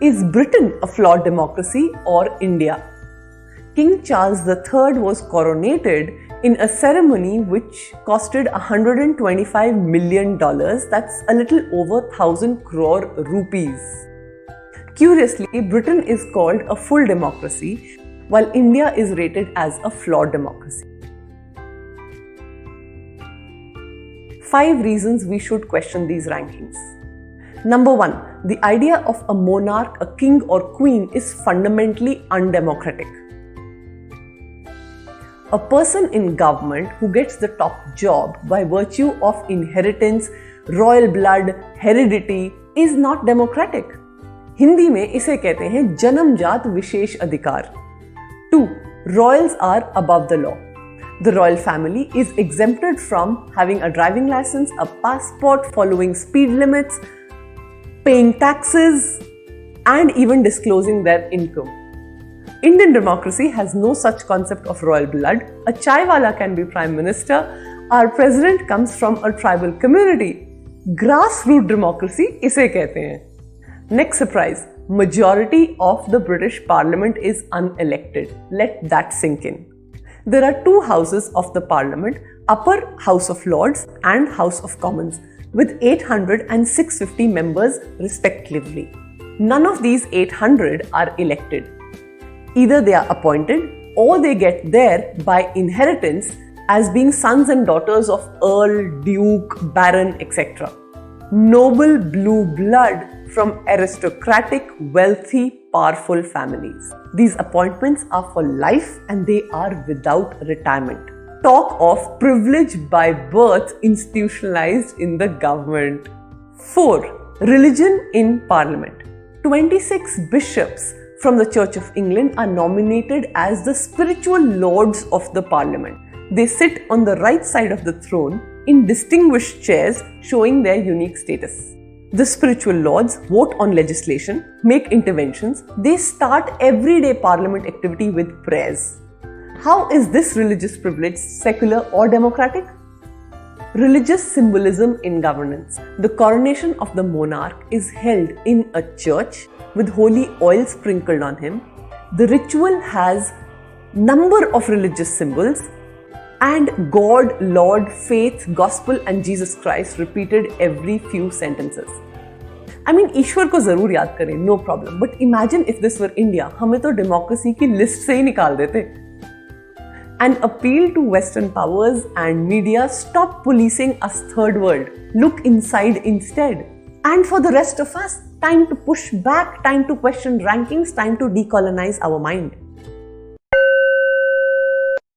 Is Britain a flawed democracy or India? King Charles III was coronated in a ceremony which costed $125 million. That's a little over 1,000 crore rupees. Curiously, Britain is called a full democracy, while India is rated as a flawed democracy. 5 reasons we should question these rankings. Number 1, the idea of a monarch, a king or queen is fundamentally undemocratic. A person in government who gets the top job by virtue of inheritance, royal blood, heredity is not democratic. Hindi में इसे कहते हैं जन्मजात विशेष अधिकार. 2. Royals are above the law. The royal family is exempted from having a driving license, a passport, following speed limits, paying taxes, and even disclosing their income. Indian democracy has no such concept of royal blood. A chaiwala can be prime minister. Our president comes from a tribal community. Grassroots democracy इसे कहते हैं. Next surprise, majority of the British Parliament is unelected. Let that sink in. There are 2 houses of the Parliament, Upper House of Lords and House of Commons, with 800 and 650 members respectively. None of these 800 are elected. Either they are appointed or they get there by inheritance as being sons and daughters of Earl, Duke, Baron, etc. Noble blue blood from aristocratic, wealthy, powerful families. These appointments are for life and they are without retirement. Talk of privilege by birth institutionalized in the government. 4. Religion in Parliament. 26 bishops from the Church of England are nominated as the spiritual lords of the Parliament. They sit on the right side of the throne in distinguished chairs showing their unique status. The spiritual lords vote on legislation, make interventions. They start everyday Parliament activity with prayers. How is this religious privilege secular or democratic? Religious symbolism in governance. The coronation of the monarch is held in a church with holy oil sprinkled on him. The ritual has number of religious symbols and God, Lord, faith, gospel and Jesus Christ repeated every few sentences. I mean, ईश्वर को जरूर याद करें, no problem. But imagine if this were India, हमें तो democracy की list से ही निकाल देते. An appeal to Western powers and media, stop policing us third world. Look inside instead. And for the rest of us, time to push back, time to question rankings, time to decolonize our mind.